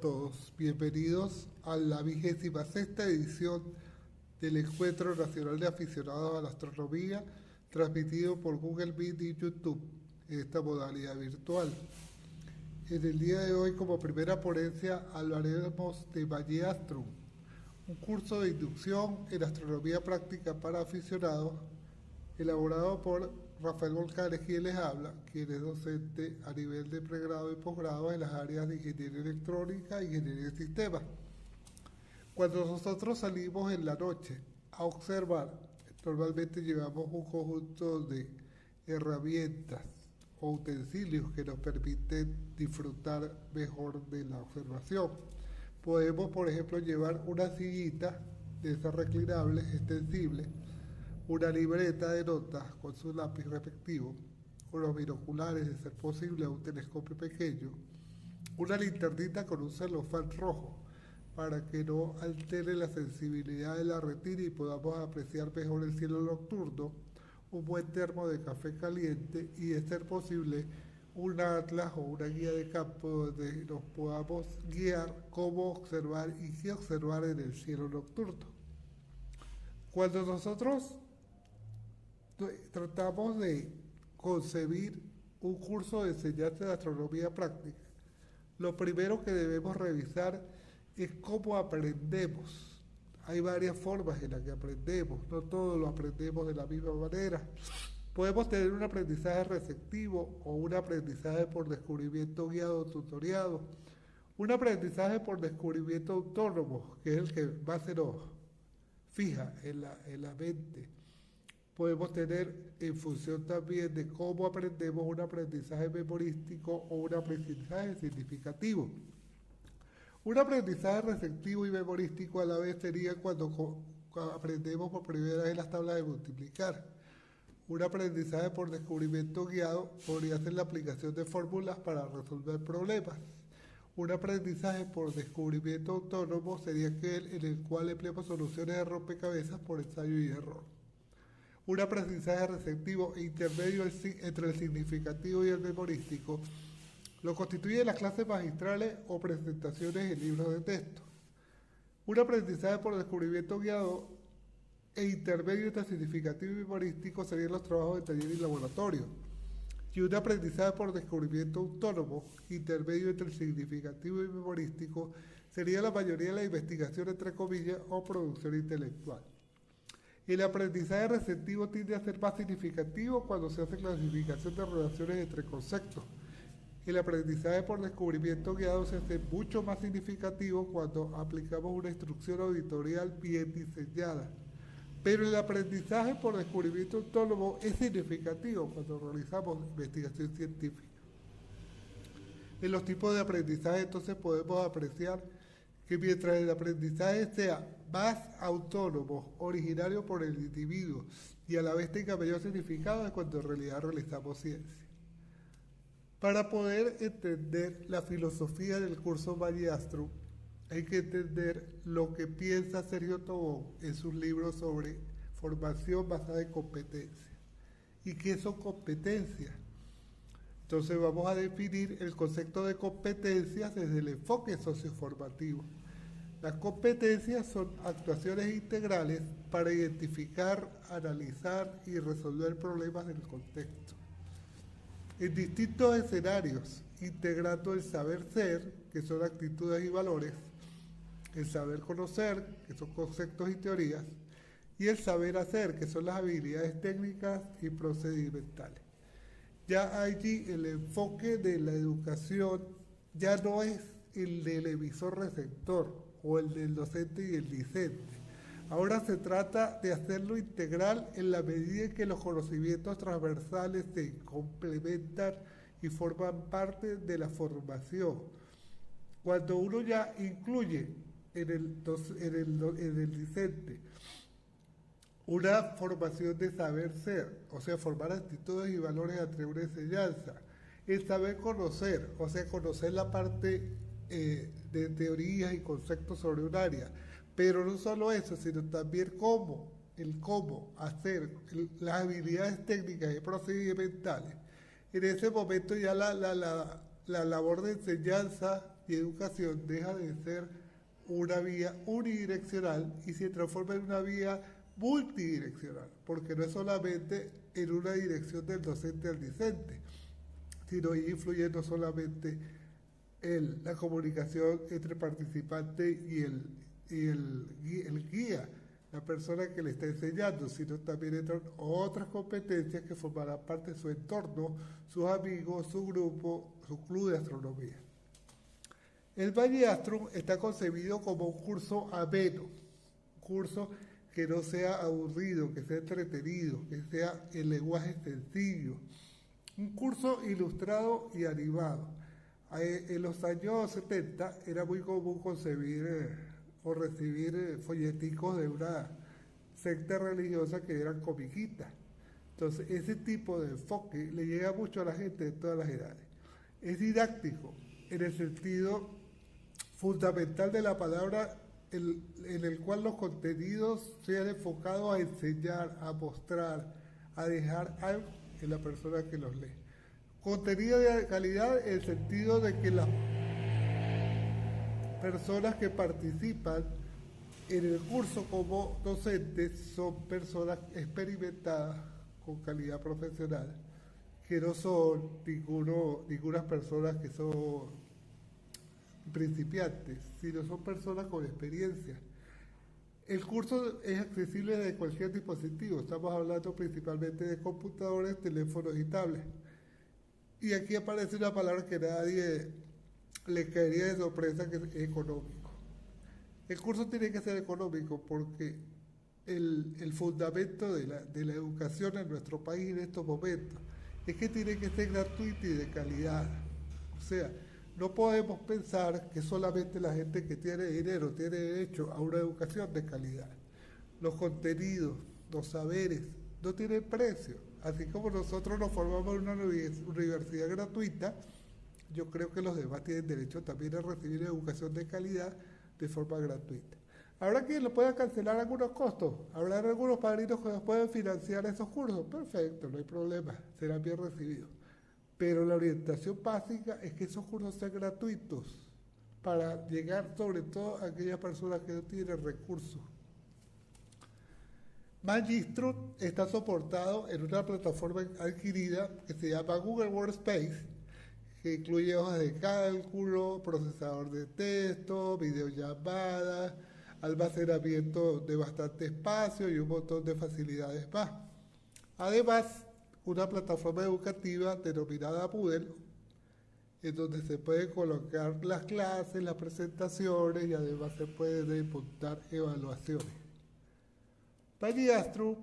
Todos, bienvenidos a la 26ª edición del Encuentro Nacional de Aficionados a la Astronomía, transmitido por Google Meet y YouTube en esta modalidad virtual. En el día de hoy, como primera ponencia, hablaremos de Valle Astrum, un curso de inducción en astronomía práctica para aficionados, elaborado por Rafael Volcanes, quien les habla, quien es docente a nivel de pregrado y posgrado en las áreas de ingeniería electrónica e ingeniería de sistemas. Cuando nosotros salimos en la noche a observar, normalmente llevamos un conjunto de herramientas o utensilios que nos permiten disfrutar mejor de la observación. Podemos, por ejemplo, llevar una sillita de esas reclinables, extensibles, una libreta de notas con su lápiz respectivo, unos binoculares, de ser posible, un telescopio pequeño, una linternita con un celofán rojo para que no altere la sensibilidad de la retina y podamos apreciar mejor el cielo nocturno, un buen termo de café caliente y, de ser posible, un atlas o una guía de campo donde nos podamos guiar cómo observar y qué observar en el cielo nocturno. Cuando nosotros tratamos de concebir un curso de enseñanza de astronomía práctica, lo primero que debemos revisar es cómo aprendemos. Hay varias formas en las que aprendemos, no todos lo aprendemos de la misma manera. Podemos tener un aprendizaje receptivo o un aprendizaje por descubrimiento guiado o tutoriado, un aprendizaje por descubrimiento autónomo, que es el que más se nos fija en la mente. Podemos tener, en función también de cómo aprendemos, un aprendizaje memorístico o un aprendizaje significativo. Un aprendizaje receptivo y memorístico a la vez sería cuando aprendemos por primera vez las tablas de multiplicar. Un aprendizaje por descubrimiento guiado podría ser la aplicación de fórmulas para resolver problemas. Un aprendizaje por descubrimiento autónomo sería aquel en el cual empleamos soluciones de rompecabezas por ensayo y error. Un aprendizaje receptivo e intermedio entre el significativo y el memorístico lo constituyen las clases magistrales o presentaciones en libros de texto. Un aprendizaje por descubrimiento guiado e intermedio entre significativo y memorístico serían los trabajos de taller y laboratorio. Y un aprendizaje por descubrimiento autónomo, intermedio entre el significativo y memorístico, sería la mayoría de la investigación, entre comillas, o producción intelectual. El aprendizaje receptivo tiende a ser más significativo cuando se hace clasificación de relaciones entre conceptos. El aprendizaje por descubrimiento guiado se hace mucho más significativo cuando aplicamos una instrucción auditorial bien diseñada. Pero el aprendizaje por descubrimiento autónomo es significativo cuando realizamos investigación científica. En los tipos de aprendizaje, entonces, podemos apreciar que mientras el aprendizaje sea más autónomo, originario por el individuo y a la vez tenga mayor significado, es cuando en realidad realizamos ciencia. Para poder entender la filosofía del curso Valle Astrum, hay que entender lo que piensa Sergio Tobón en sus libros sobre formación basada en competencias. ¿Y qué son competencias? Entonces vamos a definir el concepto de competencias desde el enfoque socioformativo. Las competencias son actuaciones integrales para identificar, analizar y resolver problemas del contexto. En distintos escenarios, integrando el saber ser, que son actitudes y valores, el saber conocer, que son conceptos y teorías, y el saber hacer, que son las habilidades técnicas y procedimentales. Ya allí el enfoque de la educación ya no es el del emisor receptor o el del docente y el discente. Ahora se trata de hacerlo integral en la medida en que los conocimientos transversales se complementan y forman parte de la formación. Cuando uno ya incluye en el discente una formación de saber ser, o sea, formar actitudes y valores ante una enseñanza, el saber conocer, o sea, conocer la parte de teorías y conceptos sobre un área, pero no solo eso, sino también el cómo hacer, las habilidades técnicas y procedimentales. En ese momento ya la labor de enseñanza y educación deja de ser una vía unidireccional y se transforma en una vía multidireccional, porque no es solamente en una dirección del docente al discente, sino influye no solamente en la comunicación entre participante y el guía, la persona que le está enseñando, sino también entran otras competencias que formarán parte de su entorno, sus amigos, su grupo, su club de astronomía. El Valle Astrum está concebido como un curso ameno, un curso que no sea aburrido, que sea entretenido, que sea en lenguaje sencillo, un curso ilustrado y animado. En los años 70 era muy común concebir o recibir folleticos de una secta religiosa que eran comiquitas. Entonces, ese tipo de enfoque le llega mucho a la gente de todas las edades. Es didáctico en el sentido fundamental de la palabra, en el cual los contenidos sean enfocados a enseñar, a mostrar, a dejar algo en la persona que los lee. Contenido de calidad en el sentido de que las personas que participan en el curso como docentes son personas experimentadas con calidad profesional, que no son ninguna personas que son principiantes, sino son personas con experiencia. El curso es accesible desde cualquier dispositivo, estamos hablando principalmente de computadores, teléfonos y tablets. Y aquí aparece una palabra que nadie le caería de sorpresa, que es económico. El curso tiene que ser económico porque el fundamento de la educación en nuestro país en estos momentos es que tiene que ser gratuito y de calidad. O sea, no podemos pensar que solamente la gente que tiene dinero tiene derecho a una educación de calidad. Los contenidos, los saberes, no tienen precio. Así como nosotros nos formamos en una universidad gratuita, yo creo que los demás tienen derecho también a recibir educación de calidad de forma gratuita. ¿Habrá quien lo pueda cancelar algunos costos? ¿Habrá algunos padrinos que nos puedan financiar esos cursos? Perfecto, no hay problema, serán bien recibidos. Pero la orientación básica es que esos cursos sean gratuitos para llegar sobre todo a aquellas personas que no tienen recursos. Magistrum está soportado en una plataforma adquirida que se llama Google Workspace, que incluye hojas de cálculo, procesador de texto, videollamadas, almacenamiento de bastante espacio y un montón de facilidades más. Además, una plataforma educativa denominada Moodle, en donde se pueden colocar las clases, las presentaciones y además se pueden imputar evaluaciones. Valle Astrum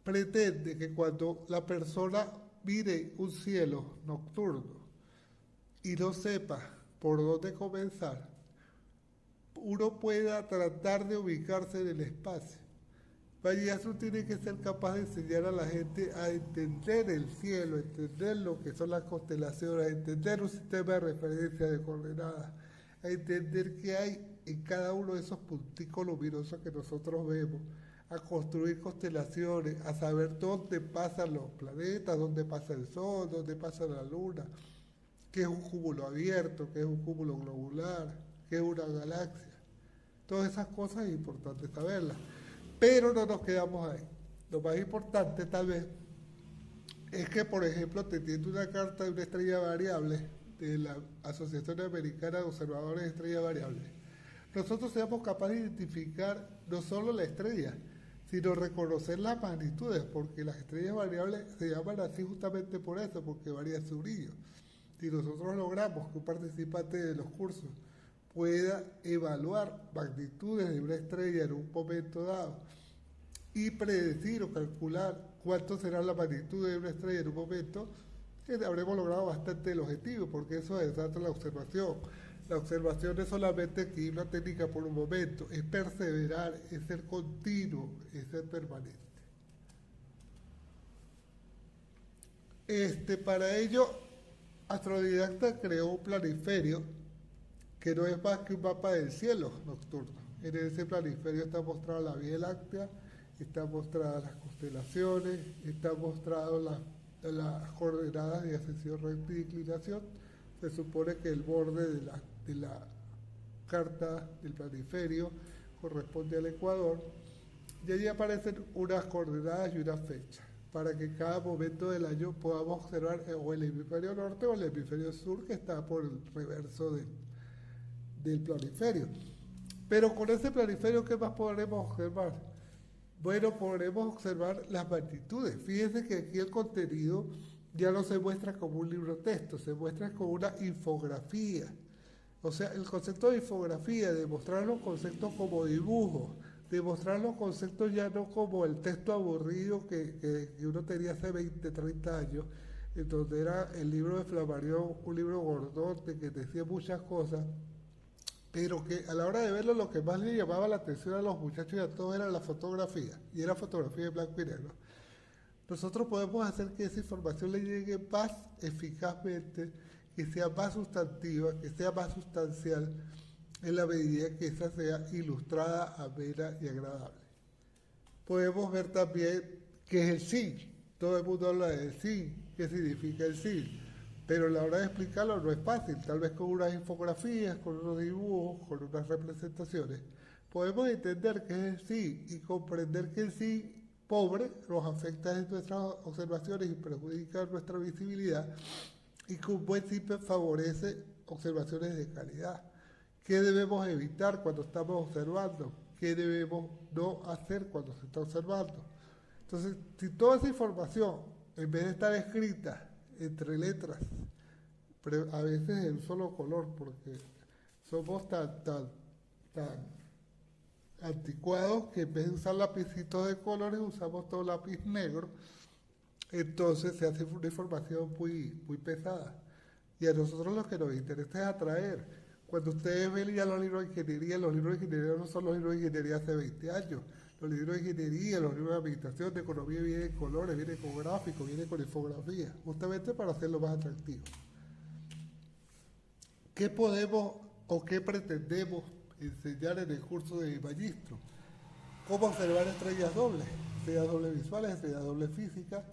pretende que cuando la persona mire un cielo nocturno y no sepa por dónde comenzar, uno pueda tratar de ubicarse en el espacio. Valle Astrum tiene que ser capaz de enseñar a la gente a entender el cielo, a entender lo que son las constelaciones, a entender un sistema de referencia de coordenadas, a entender qué hay en cada uno de esos punticos luminosos que nosotros vemos, a construir constelaciones, a saber dónde pasan los planetas, dónde pasa el Sol, dónde pasa la Luna, qué es un cúmulo abierto, qué es un cúmulo globular, qué es una galaxia. Todas esas cosas es importante saberlas. Pero no nos quedamos ahí. Lo más importante tal vez es que, por ejemplo, teniendo una carta de una estrella variable de la Asociación Americana de Observadores de Estrellas Variables, nosotros seamos capaces de identificar no solo la estrella, sino reconocer las magnitudes, porque las estrellas variables se llaman así justamente por eso, porque varía su brillo. Si nosotros logramos que un participante de los cursos pueda evaluar magnitudes de una estrella en un momento dado y predecir o calcular cuánto será la magnitud de una estrella en un momento, habremos logrado bastante el objetivo, porque eso es trata la observación. La observación es solamente que una técnica por un momento, es perseverar, es ser continuo, es ser permanente. Para ello, Astrodidacta creó un planiferio que no es más que un mapa del cielo nocturno. En ese planiferio está mostrada la Vía Láctea, están mostradas las constelaciones, están mostradas las coordenadas de ascensión, recta y declinación, Se supone que el borde de la carta del planiferio corresponde al ecuador, y allí aparecen unas coordenadas y una fecha, para que cada momento del año podamos observar o el hemisferio norte o el hemisferio sur que está por el reverso del planiferio. Pero con ese planiferio, ¿qué más podremos observar? Bueno, podremos observar las magnitudes. Fíjense que aquí el contenido ya no se muestra como un libro texto, se muestra como una infografía. O sea, el concepto de infografía, de mostrar los conceptos como dibujos, de mostrar los conceptos ya no como el texto aburrido que uno tenía hace 20, 30 años, en donde era el libro de Flammarion, un libro gordote que decía muchas cosas, pero que a la hora de verlo lo que más le llamaba la atención a los muchachos y a todos era la fotografía, y era fotografía de blanco y negro. Nosotros podemos hacer que esa información le llegue más eficazmente, que sea más sustantiva, que sea más sustancial, en la medida que esa sea ilustrada, amena y agradable. Podemos ver también qué es el SIG. Todo el mundo habla del SIG, qué significa el SIG, pero a la hora de explicarlo no es fácil, tal vez con unas infografías, con unos dibujos, con unas representaciones. Podemos entender qué es el SIG y comprender que el SIG pobre nos afecta en nuestras observaciones y perjudica nuestra visibilidad, y que un buen SIG favorece observaciones de calidad. ¿Qué debemos evitar cuando estamos observando? ¿Qué debemos no hacer cuando se está observando? Entonces, si toda esa información, en vez de estar escrita entre letras, pero a veces en un solo color, porque somos tan anticuados que en vez de usar lapicitos de colores usamos todo lápiz negro, entonces se hace una información muy pesada. Y a nosotros lo que nos interesa es atraer. Cuando ustedes ven ya los libros de ingeniería no son los libros de ingeniería hace 20 años. Los libros de ingeniería, los libros de administración, de economía vienen en colores, vienen con gráficos, vienen con infografía, justamente para hacerlo más atractivo. ¿Qué podemos o qué pretendemos enseñar en el curso de magistro? ¿Cómo observar estrellas dobles visuales, estrellas dobles físicas?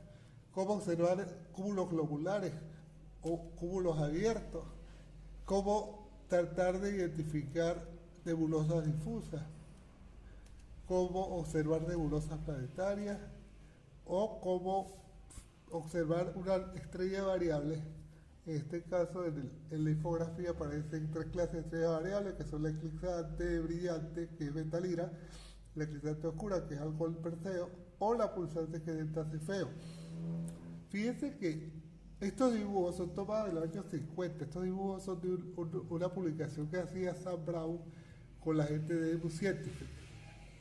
¿Cómo observar cúmulos globulares o cúmulos abiertos? ¿Cómo tratar de identificar nebulosas difusas? ¿Cómo observar nebulosas planetarias? ¿O cómo observar una estrella variable? En este caso, en la infografía aparecen 3 clases de estrellas variables, que son la eclipsante brillante, que es Beta Lira, la eclipsante oscura, que es Algol Perseo, o la pulsante, que es Delta Cefeo. Fíjense que estos dibujos son tomados en los años 50. Estos dibujos son de una publicación que hacía Sam Brown con la gente de New Scientific.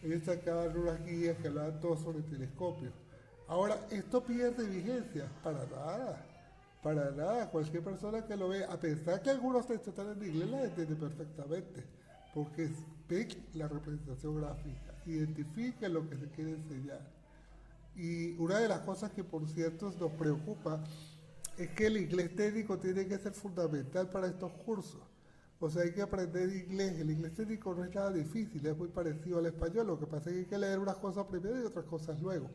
Ellos sacaban unas guías que hablaban todo sobre telescopios. Ahora, ¿esto pierde vigencia? Para nada. Para nada. Cualquier persona que lo vea, a pesar que algunos textos están en inglés, la entiende perfectamente, porque ven la representación gráfica, identifica lo que se quiere enseñar. Y una de las cosas que, por cierto, nos preocupa es que el inglés técnico tiene que ser fundamental para estos cursos. O sea, hay que aprender inglés. El inglés técnico no es nada difícil, es muy parecido al español. Lo que pasa es que hay que leer unas cosas primero y otras cosas luego.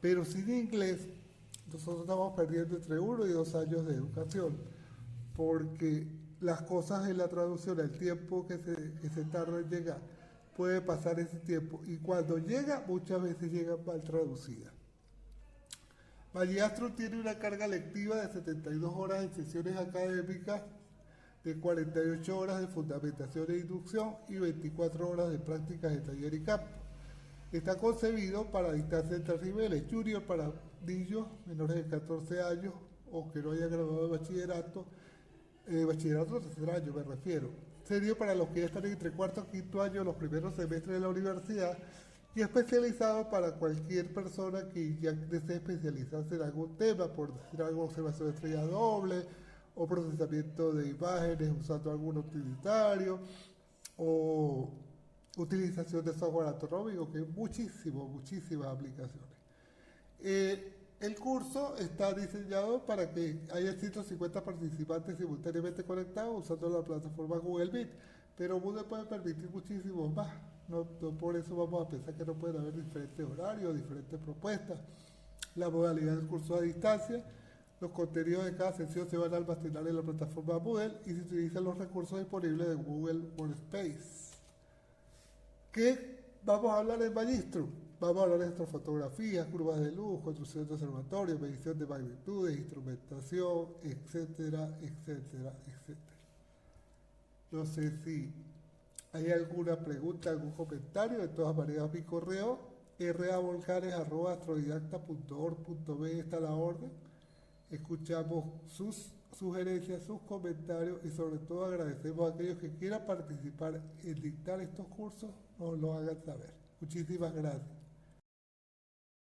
Pero sin inglés, nosotros estamos perdiendo entre 1 y 2 años de educación, porque las cosas en la traducción, el tiempo que se tarda en llegar, puede pasar ese tiempo. Y cuando llega, muchas veces llega mal traducida. Magistro tiene una carga lectiva de 72 horas en sesiones académicas, de 48 horas de fundamentación e inducción y 24 horas de prácticas de taller y campo. Está concebido para dictarse en 3 niveles: junior para niños menores de 14 años o que no hayan graduado de bachillerato, bachillerato de 3er año me refiero. Serio para los que ya están entre 4º y 5º año, los primeros semestres de la universidad, y especializado para cualquier persona que ya desee especializarse en algún tema, por decir algo, observación de estrella doble, o procesamiento de imágenes usando algún utilitario, o utilización de software astronómico, que hay muchísimas aplicaciones. El curso está diseñado para que haya 150 participantes simultáneamente conectados usando la plataforma Google Meet, pero Moodle puede permitir muchísimos más. No por eso vamos a pensar que no pueden haber diferentes horarios, diferentes propuestas. La modalidad del curso a distancia Los contenidos de cada sesión se van a almacenar en la plataforma Moodle y se utilizan los recursos disponibles de Google Workspace. ¿Qué vamos a hablar en Magistrum? Vamos a hablar de astrofotografías, curvas de luz, construcción de observatorios, medición de magnitudes, instrumentación, etcétera, etcétera, etcétera. No sé si hay alguna pregunta, algún comentario. De todas maneras, mi correo ravolcanes@astrodidacta.org.be está a la orden. Escuchamos sus sugerencias, sus comentarios y sobre todo agradecemos a aquellos que quieran participar en dictar estos cursos, nos lo hagan saber. Muchísimas gracias.